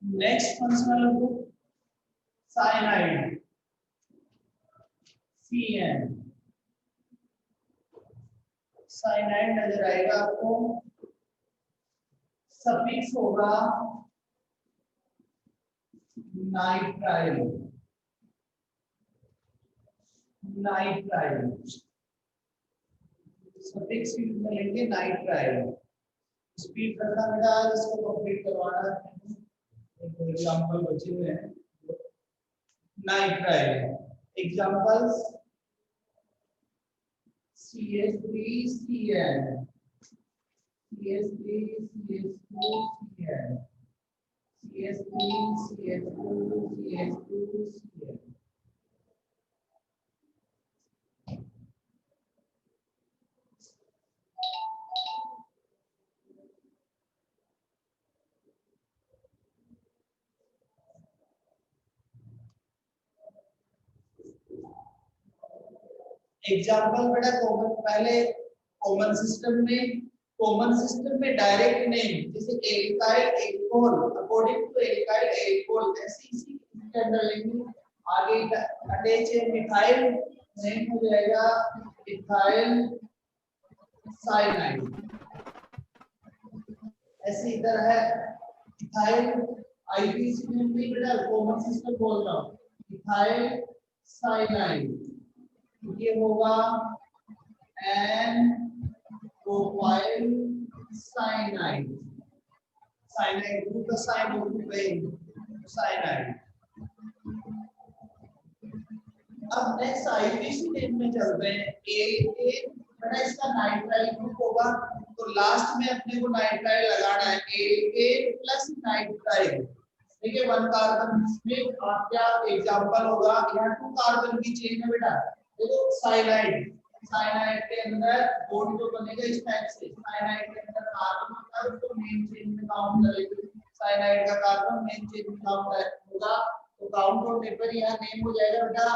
Next functional group cyanide CN। Cyanide नजर आएगा आपको, सफिक्स होगा नाइट्राइल। नाइट्राइल सफिक्स यूज में लेंगे नाइट्राइल। स्पीड करना बेटा, इसको कंप्लीट करवाना है। एक एग्जांपल बचे हुए हैं nitrile. Examples CH3CN, CH3CH2CN, CH3CH2CH2CN। Example बेटा कॉमन, पहले कॉमन सिस्टम में डायरेक्ट नेम, जैसे alkyl alcohol, according to alkyl alcohol, ऐसे इसी के अंदर लेंगे। आगे अटैच है मिथाइल, नेम हो जाएगा इथाइल साइनाइड। ऐसे इधर है इथाइल, आईपीसी नेम नहीं बेटा, कॉमन सिस्टम बोल रहा हूँ, इथाइल साइनाइड। ये होगा n propyl cyanide. Cyanide group का साइन ग्रुप है साइनाइड। अब नेक्स्ट आईपीसी नेम में चलते हैं। ए बेटा इसका नाइट्राइल ग्रुप होगा, तो लास्ट में अपने को नाइट्राइल लगाना है, ए प्लस नाइट्राइल। देखिए 1 कार्बन में क्या एग्जांपल होगा, यहाँ 2 कार्बन की चेन है बेटा। देखो साइनाइड, साइनाइड के अंदर बॉन्ड जो बनेगा इस टाइप से, साइनाइड के अंदर कार्बन होता है, उसको मेन चेन में काउंट करेंगे। साइनाइड का कार्बन मेन चेन में काउंट होगा, तो काउंट होने पर यहाँ नेम हो जाएगा बेटा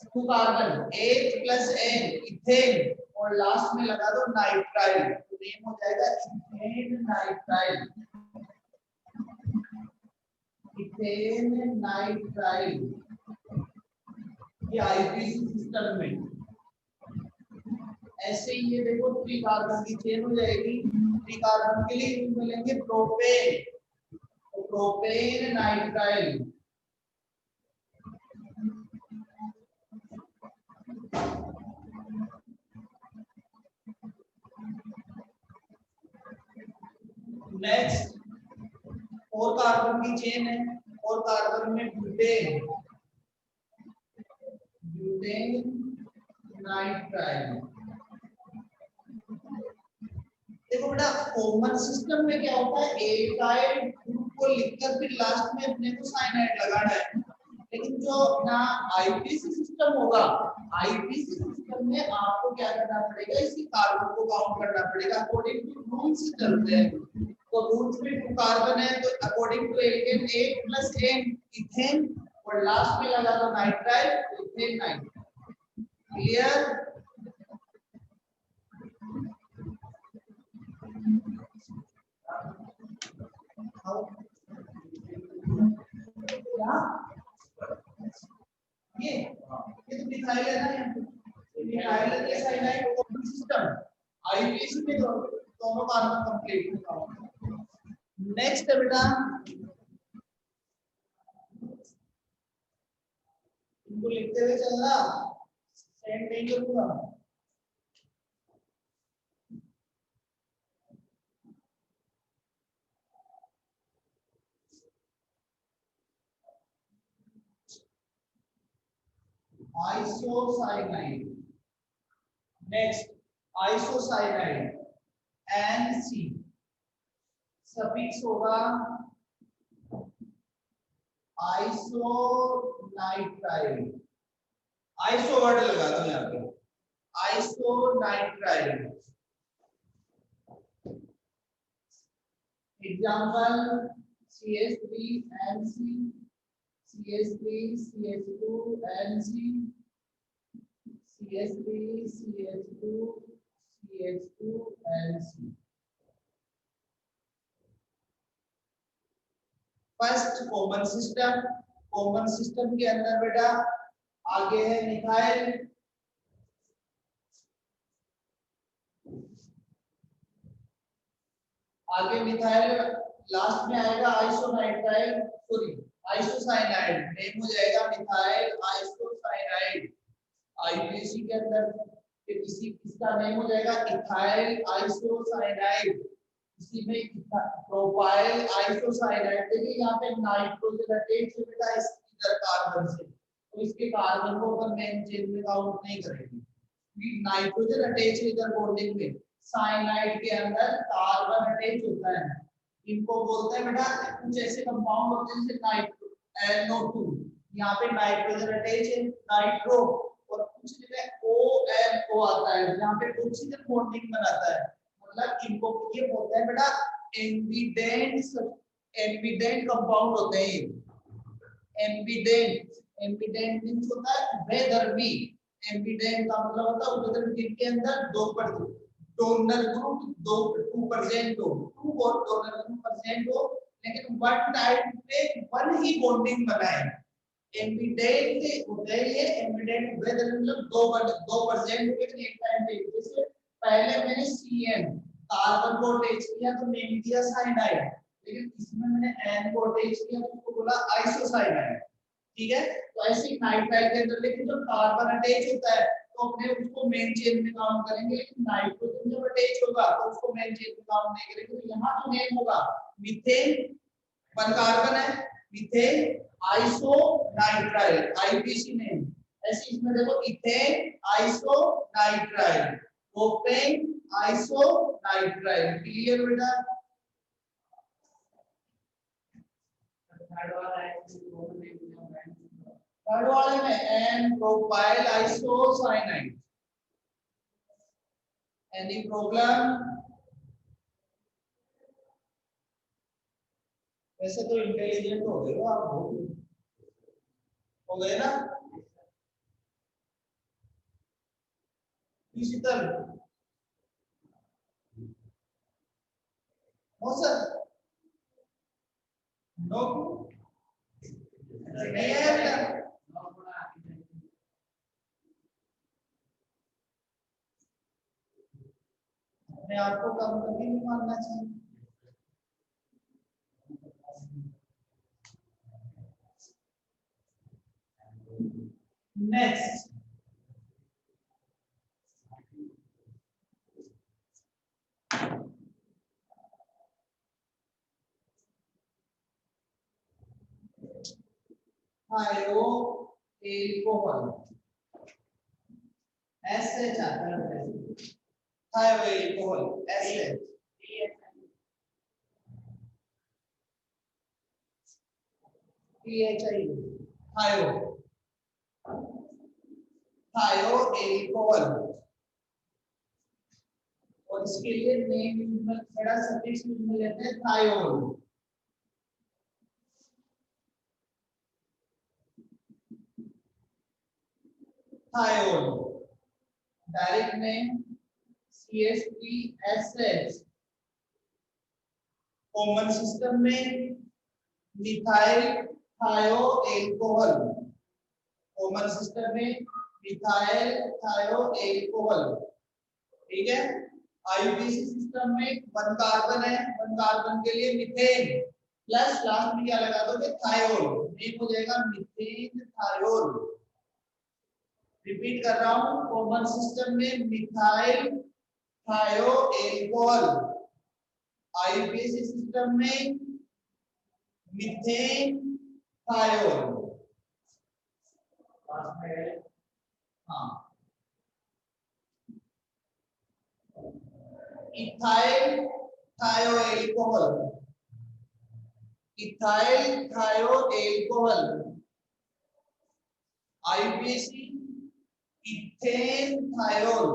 2 carbon, H plus N ethane, और लास्ट में लगा दो नाइट्राइल, तो नेम हो जाएगा इथेन नाइट्राइल। Ethane nitrile. ये आईपीसी सिस्टम में ऐसे ही, ये देखो 3 कार्बन की चेन हो जाएगी। 3 कार्बन के लिए यूज मिलेंगे प्रोपेन, तो प्रोपेन नाइट्राइल। नेक्स्ट 4 कार्बन की चेन है, 4 कार्बन में ब्यूटेन, ब्यूटेन नाइट्राइल। देखो बेटा कॉमन सिस्टम में क्या होता है, एल्काइल ग्रुप को लिखकर फिर लास्ट में अपने को साइनाइड लगाना है। लेकिन जो ना आईपीसी सिस्टम होगा, आईपीसी सिस्टम में आपको क्या करना पड़ेगा, इसी कार्बन को काउंट करना पड़ेगा, अकॉर्डिंग टू रूल्स चलते हैं। तो रूल्स में 2 कार्बन है, तो according to alkane A plus N ethane, और लास्ट में लगा दो नाइट्राइल, इथेन नाइट्राइल। क्लियर? ये तो मिथाइल है ना, मिथाइल है साइनाइड कॉमन सिस्टम, आईपीसी में दोनों कार्बन कंप्लीट होगा। नेक्स्ट है बेटा, इनको लिखते हुए चलना, सेंड नहीं करूंगा। Isocyanide. Next isocyanide NC, suffix होगा आइसोनाइट्राइल। आइसो वर्ड लगा दो यहाँ पे, isonitrile. Example CH3NC, CH3CH2NC, CH3CH2CH2NC। First common system के अंदर बेटा आगे है मिथाइल, आगे मिथाइल, लास्ट में आएगा आइसोनाइट्राइल, सॉरी आइसोसाइनाइड, नेम हो जाएगा मिथाइल आइसोसाइनाइड। आईपीसी के अंदर फिर इसी इसका नेम हो जाएगा इथाइल आइसोसाइनाइड, इसी में प्रोपाइल आइसोसाइनाइड। देखिए यहाँ पे नाइट्रोजन अटैच है बेटा इधर कार्बन से, तो इसके कार्बन को अपन मेन चेन में काउंट नहीं करेंगे। नाइट्रोजन अटैच है इधर बॉन्डिंग में, साइनाइड के अंदर कार्बन अटैच होता है, इनको बोलते हैं बेटा कुछ ऐसे कंपाउंड होते हैं जैसे नाइट्रो NO2, यहाँ पे नाइट्रोजन अटैच है नाइट्रो, और कुछ में ONO आता है यहाँ पे ऑक्सीजन बॉन्डिंग बनाता है, मतलब इनको ये बोलते हैं बेटा एम्बिडेंट कंपाउंड होते हैं। एम्बिडेंट मींस होता है बेधर्मी, एम्बिडेंट का मतलब होता है उभयधर्मी के अंदर दो डोनर ग्रुप 2% हो, टू और डोनर ग्रुप परसेंट हो, लेकिन वन टाइप पे वन ही बॉन्डिंग बनाए। एम्बिडेंट होते हैं ये, एम्बिडेंट उभयधर्मी मतलब 2% लेकिन एक टाइम पे, जैसे पहले मैंने CN कार्बन को अटैच किया तो नेम दिया साइनाइड, लेकिन इसमें मैंने N को अटैच किया तो उसको बोला आइसोसाइनाइड। ठीक है, तो ऐसे नाइट्राइल के अंदर लेकिन जब कार्बन अटैच होता है तो अपने उसको मेन चेन में काउंट करेंगे, लेकिन नाइट्रोजन जब अटैच होगा तो उसको मेन चेन में काउंट नहीं करेंगे। तो यहाँ जो नेम होगा मीथेन, वन कार्बन है, मीथेन आइसोनाइट्राइल, आईपीसी नेम। ऐसे इसमें देखो ethane isonitrile, propane isonitrile. Clear बेटा? थर्ड वाले में n propyl isocyanide. Any problem? वैसे तो इंटेलिजेंट हो गए हो आप, हो गए ना? शीतल हो सर? नो नहीं है बेटा, अपने आप को कम कभी नहीं मानना चाहिए। नेक्स्ट थायो एल्कोहल, एसएच आता है, थायो एल्कोहल एसएच, THI, थायो, थायो एल्कोहल, और इसके लिए नेम यूज में बड़ा सफिक्स यूज में लेते हैं thiol. Thiol direct name CH3SH, common system में मिथाइल थायो एल्कोहल, कॉमन सिस्टम में मिथाइल थायो एल्कोहल। ठीक है, आईपीसी सिस्टम में वन कार्बन है, वन कार्बन के लिए मीथेन प्लस लास्ट में क्या लगा दोगे थायोल, नेम हो जाएगा मीथेन थायोल। रिपीट कर रहा हूं, कॉमन सिस्टम में मिथाइल थायो एल्कोहल, आईपीसी सिस्टम में मीथेन थायोल। हाँ, इथाइल थायो एल्कोहल, इथाइल थायो एल्कोहल, आईपीसी इथेन थायोल।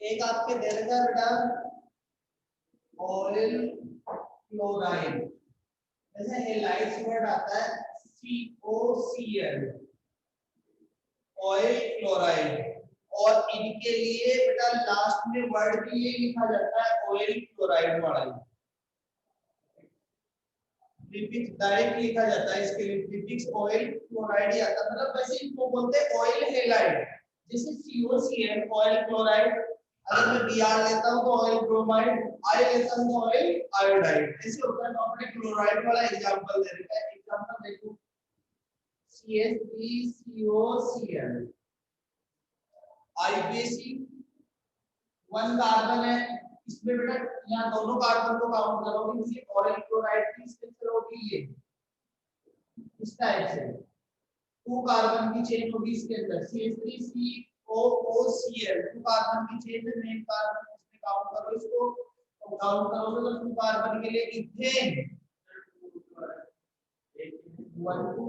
एक आपके दे रखा है बेटा ऑयल क्लोराइड, जैसे हेलाइट्स वर्ड आता है COCl, ऑयल क्लोराइड, और इनके लिए बेटा लास्ट में वर्ड भी ये लिखा जाता है ऑयल क्लोराइड वाला, प्रीफिक्स डायरेक्ट लिखा जाता है, इसके लिए प्रीफिक्स ऑयल क्लोराइड ही आता है, मतलब वैसे इनको बोलते हैं ऑयल हेलाइड, जैसे COCl ऑयल क्लोराइड, अगर मैं Br लेता हूं तो ऑयल ब्रोमाइड, I लेता हूं तो ऑयल आयोडाइड, ऐसे होता है। तो आपने क्लोराइड वाला एग्जांपल दे रखा है, एग्जांपल देखो CH3COCl, IBC 1 कार्बन है, इसमें बेटा यहाँ दोनों कार्बन को काउंट करोगे, इसलिए ऑयल क्लोराइड की स्ट्रक्चर होगी ये इस टाइप से, 2 कार्बन की चेन होगी इसके अंदर, CH3COOCl 2 कार्बन की चेन है, मेन कार्बन इसमें काउंट करो इसको, तो काउंट करोगे तो 2 कार्बन के लिए इथेन 1 2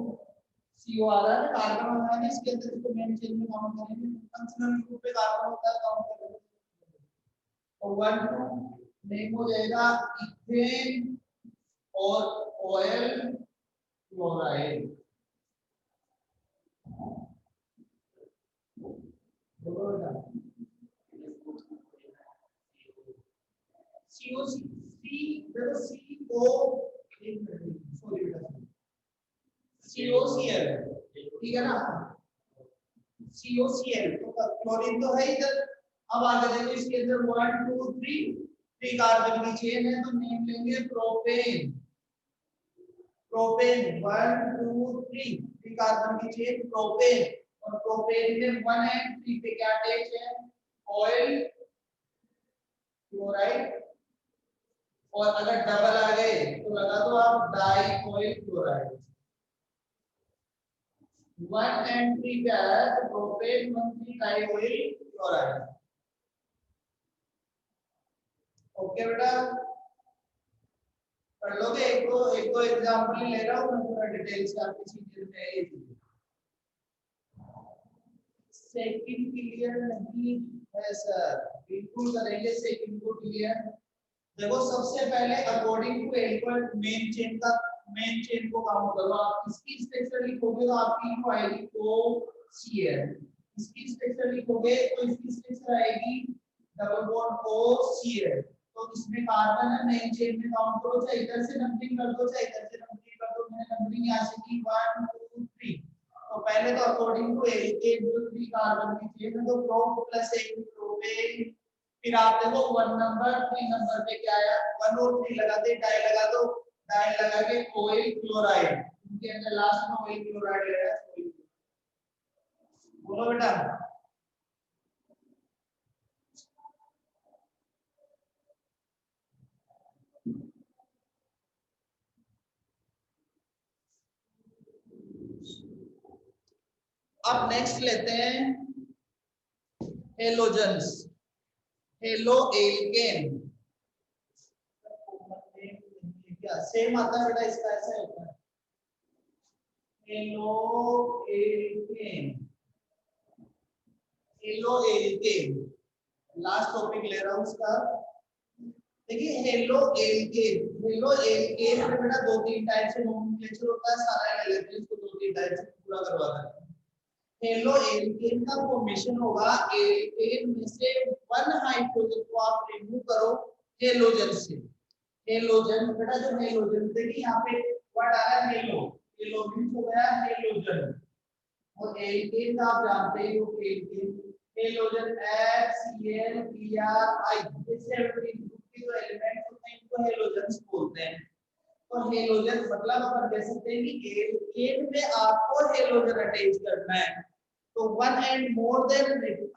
CO आ रहा है, कार्बन आ रहा है इसके अंदर, इसको मेन चेन में काउंट करेंगे, फंक्शनल ग्रुप पे कार्बन होता है, काउंट करेंगे तो 1 2 नेम हो जाएगा इथेन और ऑयल क्लोराइड, COC देखो CO सॉरी COCl ठीक है ना, COCl तो क्लोरीन तो है इधर, अब आगे देखो इसके अंदर 1 2 3 कार्बन की चेन है, तो नेम लेंगे प्रोपेन, प्रोपेन 1 2 3 कार्बन की चेन प्रोपेन, और प्रोपेन में 1 एंड 3 पे क्या अटैच है ऑयल क्लोराइड, और अगर डबल आ गए तो लगा दो आप डाई ऑयल क्लोराइड, 1 एंड 3 क्या है तो propane 1 3 dioyl chloride. Okay बेटा कर लोगे, एक दो एग्जांपल ले रहा हूं मैं, पूरा डिटेल से आपकी चीजें में ये सेकंड क्लियर नहीं है सर, बिल्कुल करेंगे सेकंड को क्लियर। देखो सबसे पहले according to element main chain को काउंट करो, आप इसकी स्ट्रक्चर लिखोगे तो आपकी जो आएगी वो Cl, इसकी स्ट्रक्चर लिखोगे तो इसकी स्ट्रक्चर आएगी डबल बॉन्ड OCl, तो इसमें कार्बन है, मेन चेन में काउंट करो, चाहे इधर से नंबरिंग कर दो चाहे इधर से नंबरिंग कर दो, मैंने नंबरिंग यहां से की 1 2 3, तो पहले तो अकॉर्डिंग टू एलिकेन जो 3 कार्बन की चेन है तो प्रो प्लस एक प्रोपेन, फिर आप देखो 1 नंबर 3 नंबर पे क्या आया 1 और 3 लगाते डाई लगा दो, डाई लगा के ऑयल क्लोराइड, इनके अंदर लास्ट में ऑयल क्लोराइड ले रहा है, बोलो बेटा। अब नेक्स्ट लेते हैं हेलोजन्स, हेलो एल्केन, क्या सेम आता है बेटा इसका, ऐसा होता है halo alkane, halo alkane last topic ले रहा हूं इसका। देखिए हेलो एल्केन, हेलो एल्केन में बेटा 2-3 टाइप से नोमेनक्लेचर होता है, सारा ले लेते हैं इसको 2-3 टाइप से पूरा करवा देते हैं। हेलो एल्केन का फॉर्मेशन होगा, एल्केन में से 1 हाइड्रोजन को आप रिमूव करो हेलोजन से, हेलोजन बेटा जो हेलोजन देखिए यहाँ पे वर्ड आ रहा है हेलो, हेलो मींस हो गया हेलोजन, और एल्केन का आप जानते हो एल्केन, हेलोजन HCl BrI जैसे जो एलिमेंट्स होते हैं इनको हेलोजन्स बोलते हैं। तो हेलोजन मतलब अपन कह सकते हैं कि एल्केन में आपको हेलोजन अटैच करना है, तो 1 and more than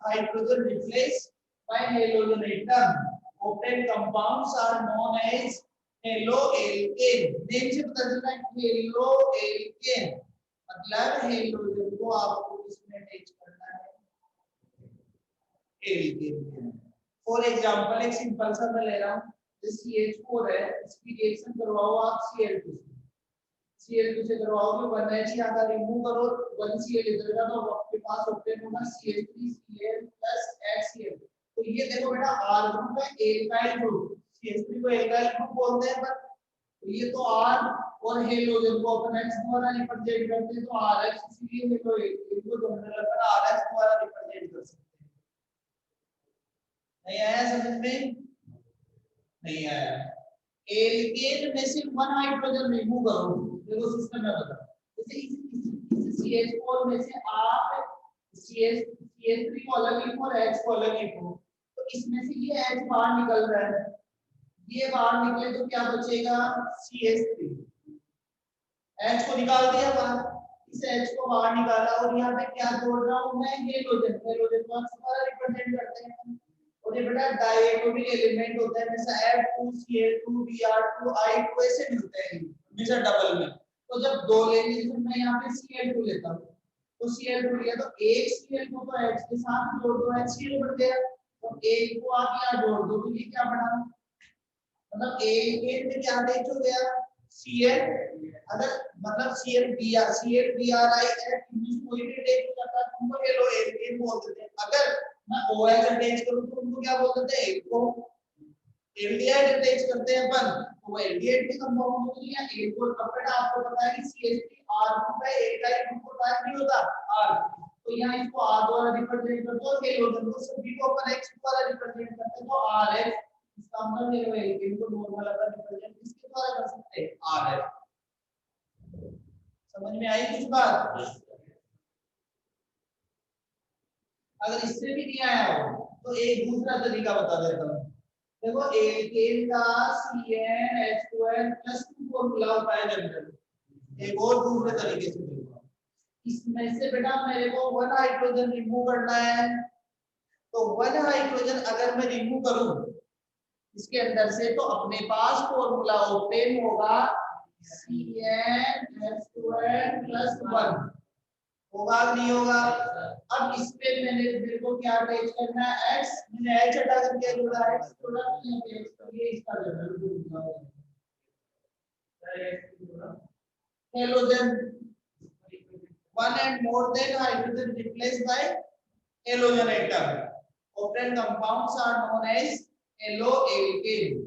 hydrogen replaced by halogen atom, open compounds are known as haloalkane, name से पता चलता है haloalkane मतलब हेलोजन को आपको किसमें अटैच करना है एल्केन। फॉर एग्जांपल एक सिंपल सा मैं ले रहा हूं, CH4 है, इसकी रिएक्शन करवाओ आप Cl2 से, Cl2 से करवाओगे 1H यहाँ का रिमूव करो 1Cl इधर का तो आपके पास ऑप्टेन होगा CH3Cl plus HCl। तो ये देखो बेटा R ग्रुप है एल्काइल ग्रुप, CH3 को एल्काइल ग्रुप बोलते हैं, पर तो ये तो R और हेलोजन को अपन H द्वारा रिप्रेजेंट करते हैं, तो RH, इसलिए ये तो इनको जनरल अपन RH द्वारा रिप्रेजेंट कर सकते हैं। नहीं आया समझ में? नहीं आया। एल्केन में से 1 हाइड्रोजन रिमूव करो, देखो सिस्टम में बता, जैसे इस CH4 में से आप CH3 को अलग लिखो और H को अलग लिखो, तो इसमें से ये H बाहर निकल रहा है, ये बाहर निकले तो क्या बचेगा CH3, H को निकाल दिया बाहर, इस H को बाहर निकाला और यहाँ पे क्या जोड़ रहा हूँ मैं हेलोजन, हेलोजन को हमारा रिप्रेजेंट करते हैं, और ये बेटा डायटोमिक एलिमेंट होता है, जैसे F2Cl2 Br2 I2 ऐसे मिलते हैं हमेशा डबल में, तो जब दो लेंगे तो मैं यहाँ पे Cl2 लेता हूँ, तो Cl2 लिया तो एक Cl को तो H के साथ जोड़ दो, HCl बन गया, तो एक को आप यहाँ जोड़ दो तो ये क्या बना, मतलब एक में क्या अटैच हो गया Cl, अगर मतलब ClBr कोई भी अटैच हो जाता है तो उनको हेलो एल्केन बोल देते हैं, अगर मैं OH अटैच करूं तो उनको क्या बोल देते हैं, एक को एल्डिहाइड अटैच करते हैं अपन तो वो एल्डिहाइड के कंपाउंड होती है, एक को कपड़ा आपको पता है कि CH3 R ग्रुप है, एल्डिहाइड ग्रुप को टाइप नहीं होता R, तो यहाँ इसको R द्वारा रिप्रेजेंट करते हैं, हेलोजन को सभी को अपन X द्वारा रिप्रेजेंट करते हैं, तो RH इसका मतलब हेलो एल्केन को नॉर्मल अपन रिप्रेजेंट किसके द्वारा कर सकते हैं, RH। समझ में आई कुछ बात? अगर इससे भी नहीं आया हो तो एक दूसरा तरीका बता देता हूँ, देखो एल्केन का CnH2n + 2 फॉर्मूला होता है जनरल, एक और दूसरे तरीके से देखो, इसमें से बेटा मेरे को 1 हाइड्रोजन रिमूव करना है, तो 1 हाइड्रोजन अगर मैं रिमूव करूं इसके अंदर से तो अपने पास फॉर्मूला ऑब्टेन होगा CnH2n + 1, होगा नहीं होगा? अब इस पे मेरे को क्या अटैच करना है, X, मैंने H हटा करके जोड़ा है, X जोड़ा नहीं X, तो ये इसका general halogen 1 and more than hydrogen replaced by halogen atom, often compounds are known as haloalkane।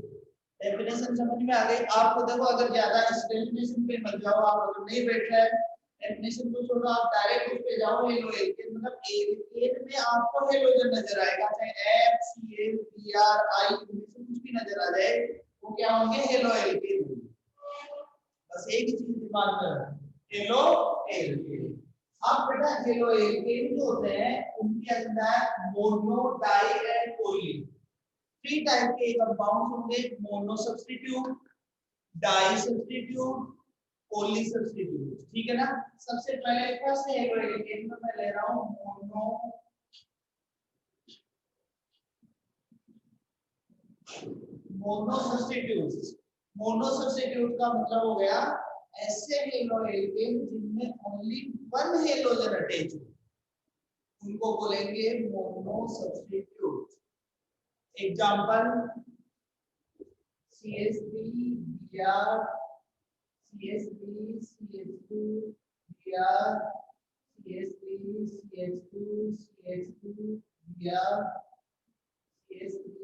Definition समझ में आ गई आपको? देखो अगर ज्यादा इस डेफिनेशन पे मत जाओ, आप अगर नहीं बैठ रहे हैं डेफिनेशन को छोड़ो, आप डायरेक्ट उस पे जाओ, हेलो एल्केन मतलब एल्केन में आपको हेलोजन नजर आएगा, चाहे F Cl Br I इनमें से कुछ भी नजर आ जाए वो क्या होंगे, हेलो एल्केन। बस एक ही चीज दिमाग में रखना, हेलो एल्केन। अब बेटा हेलो एल्केन जो होते हैं उनके अंदर mono di and poly 3 type के कंपाउंड्स होंगे, mono substitute, di substitute, poly substitute, ठीक है ना? सबसे पहले फर्स्ट हेलो एल्केन में मैं ले रहा हूं मोनो सब्स्टिट्यूट। मोनो सब्स्टिट्यूट का मतलब हो गया ऐसे हेलो एल्केन जिनमें ओनली 1 हेलोजन अटैच हो, उनको बोलेंगे mono substitute. Example CH3 Br, CH3 CH2 Br, CH3 CH2 CH2 Br, CH3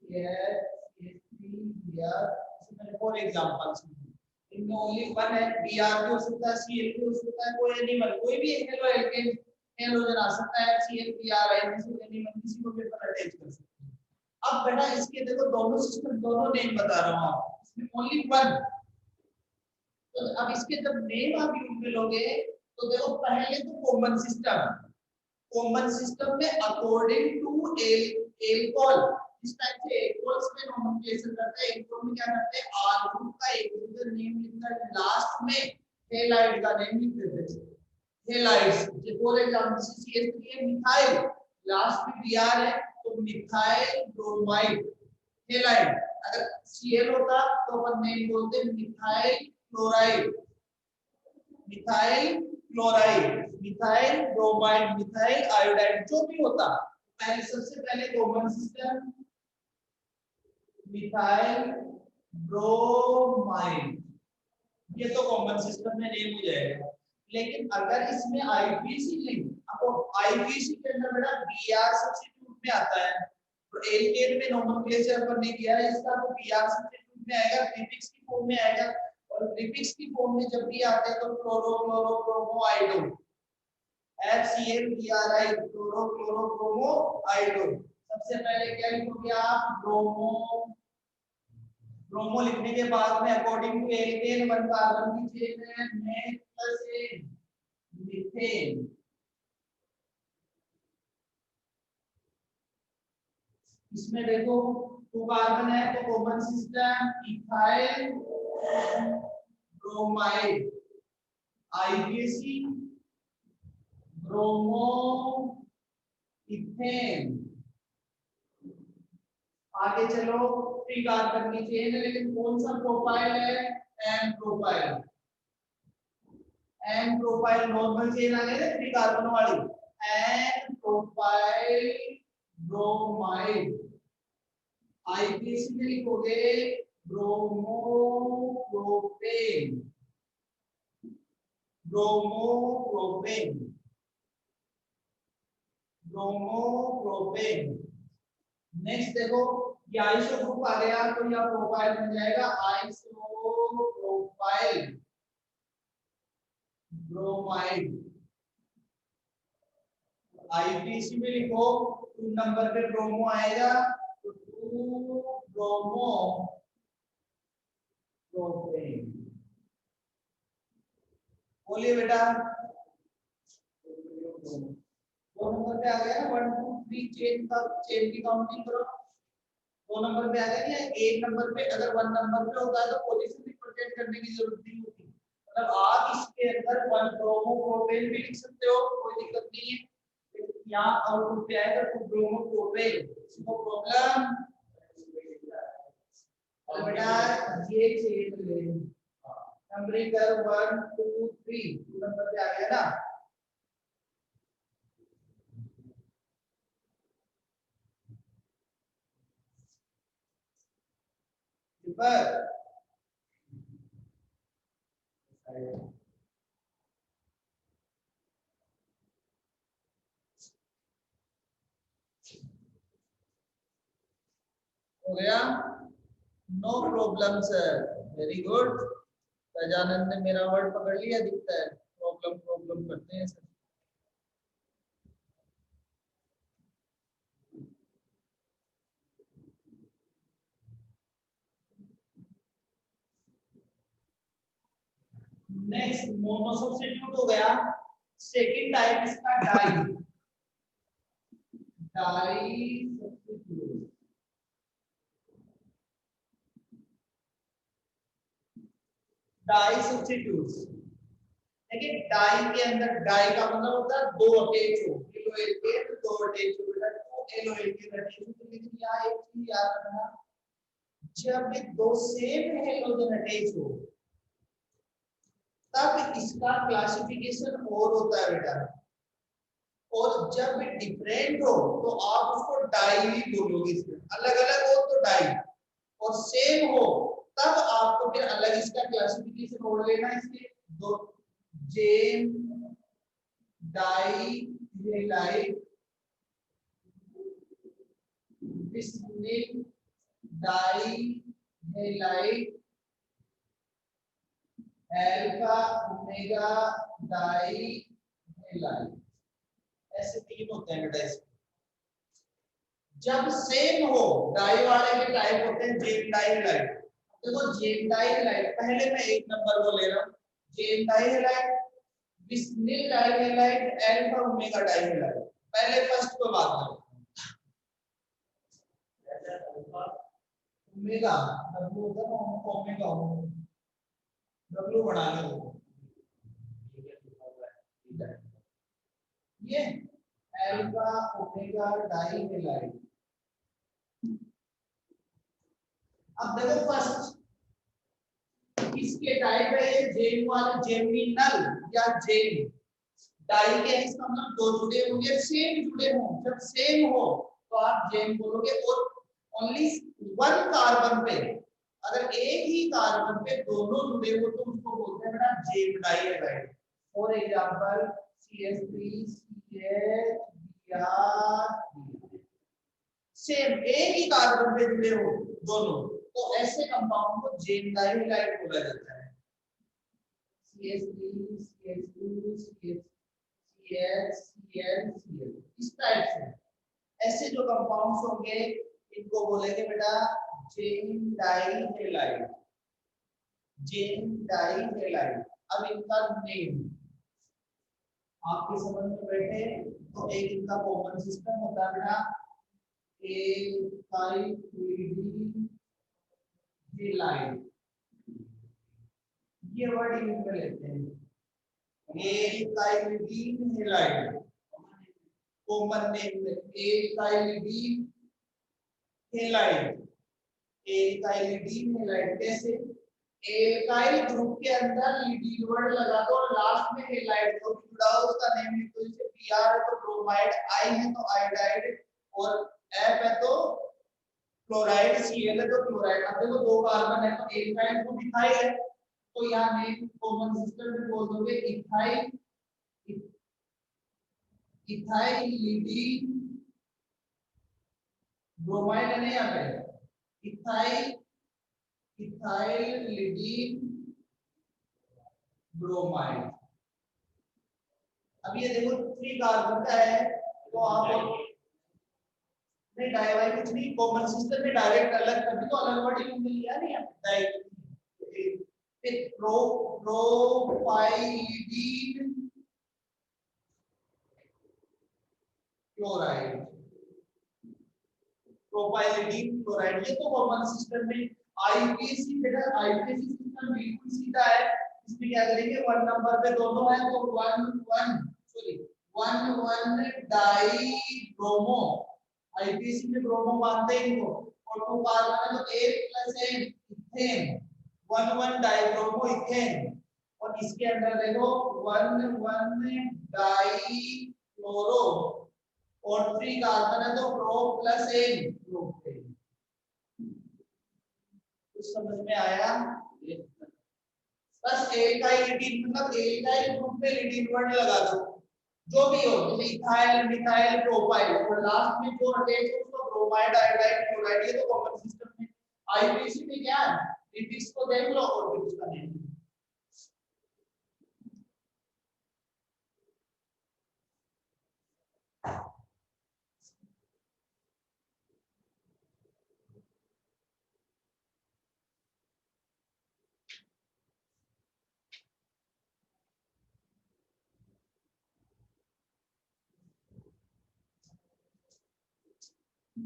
CH, CH3 Br, इसमें फॉर एग्जांपल्स इनमें ओनली 1 है, Br भी हो सकता है, Cl भी हो सकता है, कोई एनिमल कोई भी हेलो एल्केन हेलोजन आ सकता है, Cl Br इनमें से एनिमल किसी को भी अटैच कर सकते हैं। अब बेटा इसके देखो दोनों सिस्टम दोनों नेम बता रहा हूं आपको, इसमें ओनली 1, तो अब इसके जब नेम आप यूज में लोगे तो देखो पहले तो कॉमन सिस्टम में अकॉर्डिंग टू एल्कोहल, इस टाइप से एल्कोहल्स में नोमेनक्लेचर करते हैं, एल्कोहल में क्या करते हैं आर ग्रुप का एक दूसरे नेम लिखकर लास्ट में हेलाइड का नेम लिख देते हैं, हेलाइड्स, फॉर एग्जांपल CH3 है मिथाइल, लास्ट में Br है तो मिथाइल ब्रोमाइड हेलाइड, अगर Cl होता तो अपन नेम बोलते methyl chloride, methyl chloride, methyl bromide, methyl iodide, जो भी होता पहले सबसे पहले कॉमन सिस्टम मिथाइल ब्रोमाइड, ये तो कॉमन सिस्टम में नेम हो जाएगा। लेकिन अगर इसमें आईपीसी लिंक, आपको आईपीसी के अंदर बेटा बीआर सब्स्टिट्यूट में आता है, तो एल्केन में नोमेनक्लेचर पर नहीं किया है इसका, तो बीआर सब्स्टिट्यूट में आएगा, प्रीफिक्स की फॉर्म में आएगा। और प्रीफिक्स की फॉर्म में जब भी आते हैं तो chloro chloro bromo iodo, FCl chloro chloro bromo iodo. सबसे पहले क्या लिखोगे आप, ब्रोमो। ब्रोमो लिखने के बाद में अकॉर्डिंग टू एल्केन 1 कार्बन की चेन है, नेक्स्ट प्लस मीथेन। इसमें देखो 2 कार्बन है तो common system ethyl bromide, IPC bromo ethane. आगे चलो 3 कार्बन की चेन है, लेकिन कौन सा प्रोफाइल है, N profile. N profile normal chain आ गई ना 3 कार्बन वाली, एन प्रोफाइल ब्रोमाइड। आईपीसी में लिखोगे bromo propane, bromo propane, bromo propane. Next देखो ये आइसो ग्रुप आ गया तो यह प्रोफाइल बन जाएगा आइसो प्रोफाइल ब्रोमाइड। आईपीसी में लिखो 2 नंबर पे ब्रोमो आएगा तो 2 ब्रोमो प्रोपेन। बोलिए बेटा, 2 नंबर पे आ गया ना, 1 2 3 चेन का, चेन की काउंटिंग करो। 2 नंबर पे आ गया या 1 नंबर पे, अगर 1 नंबर पे होता है तो पोजीशन रिप्रेजेंट करने की जरूरत नहीं होती। मतलब आप इसके अंदर 1 ब्रोमो प्रोपेन भी लिख सकते हो, कोई दिक्कत नहीं है। यहाँ आउटपुट पे आएगा तो ब्रोमो प्रोपेन, इसको प्रॉब्लम। और बेटा ये चेन ले नंबरिंग कर 1 2 3, 2 नंबर पे आ गया ना। पर हो गया, no problem sir, very good. Gajanand ने मेरा वर्ड पकड़ लिया, दिखता है प्रॉब्लम प्रॉब्लम करते हैं सर। नेक्स्ट मोनो सब्स्टिट्यूट हो गया। सेकंड टाइप इसका di, di substitute. Di substitute देखिए, डाई के अंदर डाई का मतलब होता है 2 अटैच हो, किलो एल्केन 2 अटैच हो, बेटा 2 किलो एल्केन अटैच हो। तो लेकिन यहाँ एक चीज याद रखना, जब ये 2 सेम हेलोजन अटैच हो तब इसका क्लासिफिकेशन और होता है बेटा। और जब डिफरेंट हो तो आप उसको डाई ही बोलोगे, इसमें अलग अलग हो तो डाई, और सेम हो तब आपको फिर अलग इसका क्लासिफिकेशन और लेना। इसके दो, gem di halide, vicinal di halide, alpha omega di halide, ऐसे 3 होते हैं बेटा इसमें। जब सेम हो, डाई वाले के टाइप होते हैं जेम डाई हेलाइट। देखो जेम डाई हेलाइट, पहले मैं 1 नंबर को ले रहा हूं, gem di halide, vicinal di halide, alpha omega di halide. पहले फर्स्ट को बात करें, ओमेगा डब्ल्यू होता है ना, ओमेगा डब्ल्यू बना लो, ये अल्फा ओमेगा डाई हेलाइट। अब देखो फर्स्ट इसके टाइप है ये जेम वाले, जेमिनल या जेम डाई के, इसका मतलब 2 जुड़े होंगे, सेम जुड़े हों। जब सेम हो तो आप जेम बोलोगे। और ओनली 1 कार्बन पे, अगर एक ही कार्बन पे दोनों जुड़े हो तो उसको हैं बेटा gem di halide. For example CH3CH same एक ही कार्बन पे जुड़े हो दोनों, तो ऐसे कंपाउंड को जेम डाई हैलाइड बोला जाता है। CH3 CH2 CH इस टाइप से ऐसे जो कंपाउंड्स होंगे इनको बोलेंगे बेटा gem di halide. Gem di halide. अब इनका नेम आपके समझ में बैठे तो एक इनका कॉमन सिस्टम होता है बेटा हैलाइड। ये वर्ड यूज कर लेते हैं halide. Common name halide. Halide कैसे? एल्काइल ग्रुप के अंदर लीडिंग वर्ड लगा दो और लास्ट में हैलाइड जो भी जुड़ा हो उसका नेम लिख दो। जैसे Br है तो ब्रोमाइड, I है तो आयोडाइड और F है तो क्लोराइड, Cl है तो क्लोराइड। अब देखो दो कार्बन है तो एल्काइल ग्रुप इथाइल है तो यहाँ नेम कॉमन सिस्टम में बोल दोगे इथाइल। इथाइल लीडिंग ब्रोमाइड है नहीं यहाँ पे, इथाइल लीडिंग ब्रोमाइड। अब ये देखो 3 कार्बन का है तो आप नहीं डाइवाई कुछ नहीं, कॉमन सिस्टम में डायरेक्ट अलग कर दो तो अलग वर्ड यूज मिल गया नहीं डाइवाई। फिर प्रोपाइलीन क्लोराइड। प्रोपाइलीन क्लोराइड ये तो कॉमन सिस्टम में आईपीसी बेटा आईपीसी सिस्टम बिल्कुल सीधा है। इसमें क्या करेंगे 1 नंबर पे दोनों है तो 1 डाई ब्रोमो। आईपीसी में ब्रोमो मानते हैं इनको और 2 कार्बन है तो 8 + N ethane 1 die bromo ethane. और इसके अंदर देखो 1 डाई क्लोरो और 3 कार्बन है तो प्रो + N प्रोपेन। कुछ समझ में आया? बस एल्काइलिडीन मतलब एल्काइल ग्रुप में लीडिंग वर्ड लगा दो जो भी हो, जैसे इथाइल मिथाइल प्रोपाइल और लास्ट में जो अटैच हो उसको ब्रोमाइड आयोडाइड क्लोराइड। ये तो कॉमन सिस्टम में आईपीसी में क्या है लिपिड्स को देख लो और फिर उसका नेम।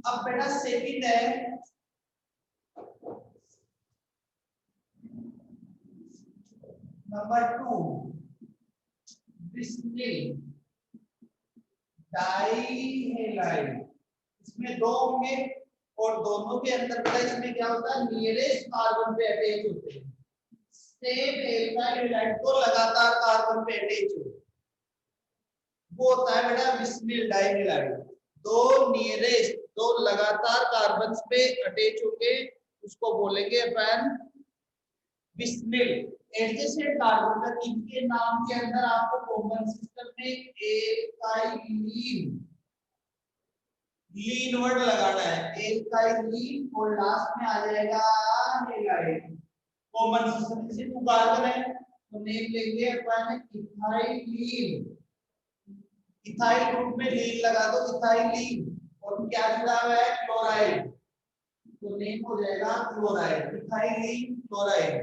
अब बेटा सेकंड है नंबर 2 बिस्मिल डाइहैलाइड। इसमें 2 होंगे और दोनों के अंदर बेटा इसमें क्या होता है नियरेस्ट कार्बन पे अटैच होते हैं। सेम एल्काइल हैलाइड को लगातार कार्बन पे अटैच हो वो होता है बेटा बिस्मिल डाइहैलाइड। 2 नियरेस्ट 2 लगातार कार्बन पे अटैच होंगे उसको बोलेंगे अपन बिस्मिल। एडजेसेंट कार्बन का इनके नाम के अंदर आपको कॉमन सिस्टम में एल्काइलीन लीन वर्ड लगाना है एल्काइलीन और लास्ट में आ जाएगा हैलाइड। कॉमन सिस्टम से 2 कार्बन है तो नेम लेंगे अपन इथाइलीन। इथाइल ग्रुप में लीन लगा दो इथाइलीन और क्या जुड़ा हुआ है क्लोराइड तो नेम हो जाएगा क्लोराइड इथाइलीन क्लोराइड।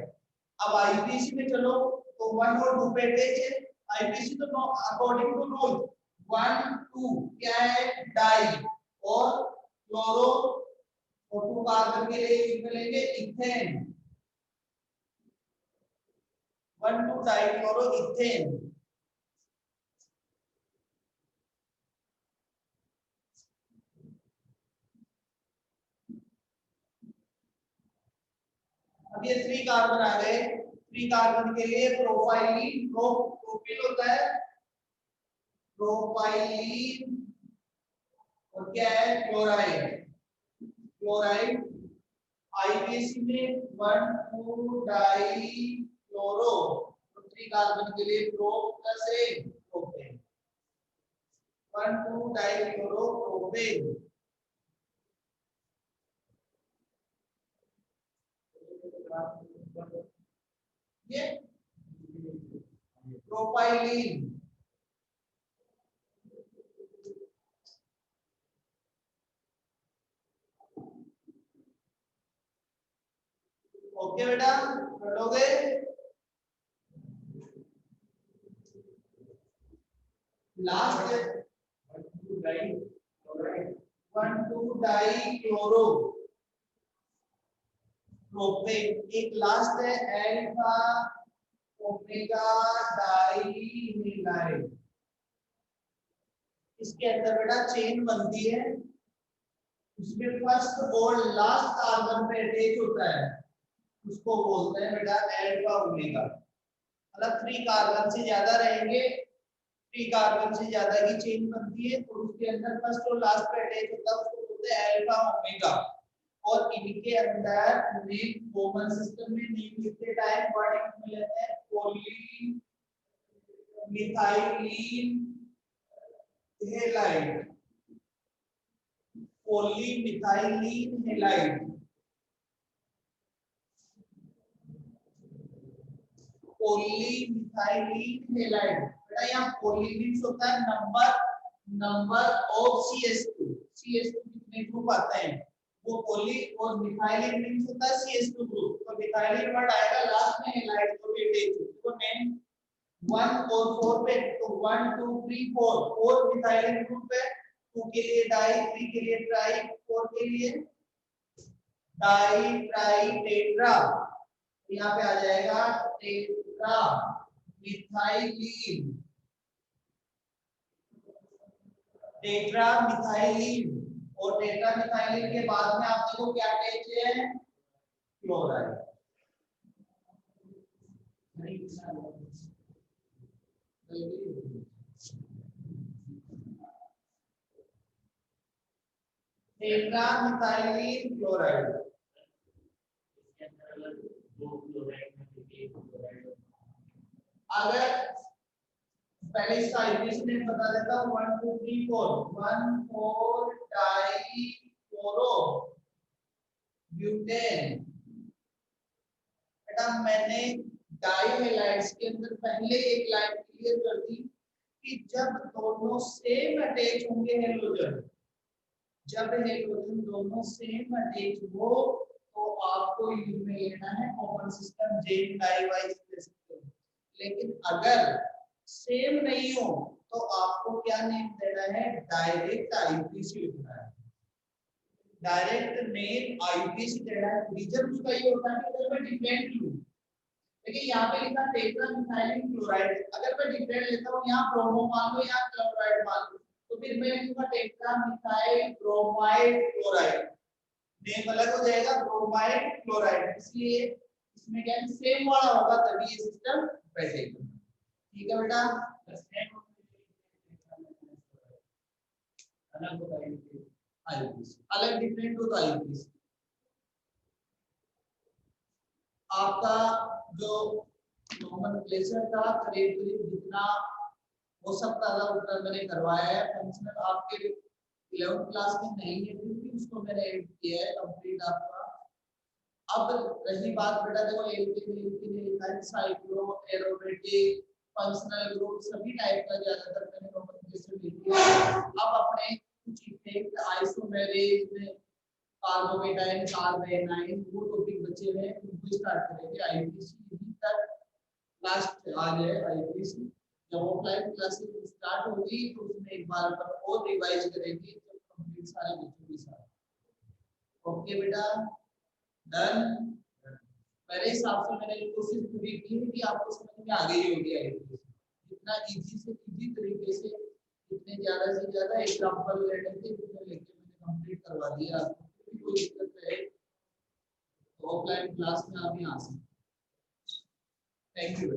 अब आईपीसी में चलो तो 1 और 2 पे अटैच है। आईपीसी तो अकॉर्डिंग टू रूल 1 2 क्या है डाई और क्लोरो और 2 कार्बन के लिए यूज करेंगे इथेन 1 2 डाई क्लोरो इथेन। अब ये 3 कार्बन आ गए। 3 कार्बन के लिए प्रोपाइलीन प्रोपिल होता है प्रोपाइलीन और क्या है क्लोराइड आईपीसी में 1 2 डाई क्लोरो 3 कार्बन के लिए प्रो प्लस ए प्रोपेन 1,2 डाइक्लोरोप्रोपेन ये प्रोपाइलीन ओके बेटा पढ़ोगे लास्ट 1,2 डाइक्लोरो प्रोपेन एक लास्ट है अल्फा ओमेगा डाइमिथाइल इसके अंदर बेटा चेन बनती है उसमें फर्स्ट और लास्ट कार्बन पे अटैच होता है उसको बोलते हैं बेटा अल्फा ओमेगा मतलब 3 कार्बन से ज्यादा रहेंगे 3 कार्बन से ज्यादा की चेन बनती है तो उसके अंदर फर्स्ट और लास्ट पे अटैच होता है उसको बोलते हैं अल्फा ओमेगा और इनके अंदर नेम कॉमन सिस्टम में नेम लिखते टाइम वर्डिंग में लेते हैं poly methylene halide polymethylene halide polymethylene halide बेटा यहाँ पॉली मींस होता है नंबर ऑफ CH2 कितने ग्रुप आते हैं वो पॉली और मिथाइलिन मींस होता है CH2 ग्रुप तो मिथाइलिन वर्ड आएगा लास्ट में हेलाइड को भी अटैच तो नेम 1 और 4 पे तो 1 2 3 4 मिथाइलिन ग्रुप है 2 के लिए डाई 3 के लिए ट्राई 4 के लिए डाई ट्राई टेट्रा यहाँ पे आ जाएगा टेट्रा मिथाइलिन टेट्रा मिथाइलिन और टेट्रा मिथाइलिन के बाद में आप देखो क्या अटैच है क्लोराइड टेट्रा मिथाइलिन क्लोराइड अगर पहले इसका आईपीसी नेम बता देता हूं 1 2 3 4 1 4 डाई क्लोरो ब्यूटेन बेटा मैंने डाई हैलाइड्स के अंदर पहले एक लाइन क्लियर कर दी कि जब दोनों सेम अटैच होंगे हेलोजन जब हेलोजन दोनों सेम अटैच हो तो आपको यूज में लेना है कॉमन सिस्टम जेन डाईवाइज ले सकते हो लेकिन अगर सेम नहीं हो तो आपको क्या नेम देना है डायरेक्ट आईपीसी लिखना है डायरेक्ट नेम आईपीसी देना है रीजन उसका ये होता है कि अगर मैं डिफरेंट लूं देखिए यहाँ पे लिखा टेट्रा मिथाइलिन क्लोराइड अगर मैं डिफरेंट लेता हूँ यहाँ ब्रोमो मान लो यहाँ क्लोराइड मान लो तो फिर मैं लिखूंगा tetra methyl bromide chloride name अलग हो जाएगा ब्रोमाइड क्लोराइड इसलिए इसमें क्या सेम वाला होगा तभी ये सिस्टम बैठेगा ठीक है बेटा अलग होता है आईपीसी अलग डिफरेंट होता है आईपीसी आपका जो नोमेनक्लेचर था करीब करीब जितना हो सकता था उतना मैंने करवाया है फंक्शनल आपके 11th क्लास में नहीं है फिर भी उसको मैंने ऐड किया है कंप्लीट आपका अब रही बात बेटा देखो एल्केन ने लिखा है साइक्लो एरोमेटिक फंक्शनल ग्रुप सभी टाइप का ज्यादातर मैंने नोमेनक्लेचर लिख दिया है अब अपने कुछ इफेक्ट आइसोमेरेज में कार्बोकेटाइन कार्बेनाइन वो टॉपिक बचे हुए हैं उनको स्टार्ट करेंगे आईपीसी तक लास्ट आज है आईपीसी जब ऑफलाइन क्लासेस स्टार्ट होगी तो उसमें एक बार पर और रिवाइज करेंगे तो कंप्लीट सारे बच्चों के साथ ओके बेटा डन मेरे हिसाब से मैंने कोशिश पूरी की है कि आपको समझ में आ गई होगी आईपीसी जितना इजी से इजी तरीके से जितने ज्यादा से ज्यादा एग्जांपल लेने के उतने लेके मैंने कंप्लीट करवा दिया आपको कोई दिक्कत है तो ऑफलाइन क्लास में आप यहाँ आ सकते थैंक यू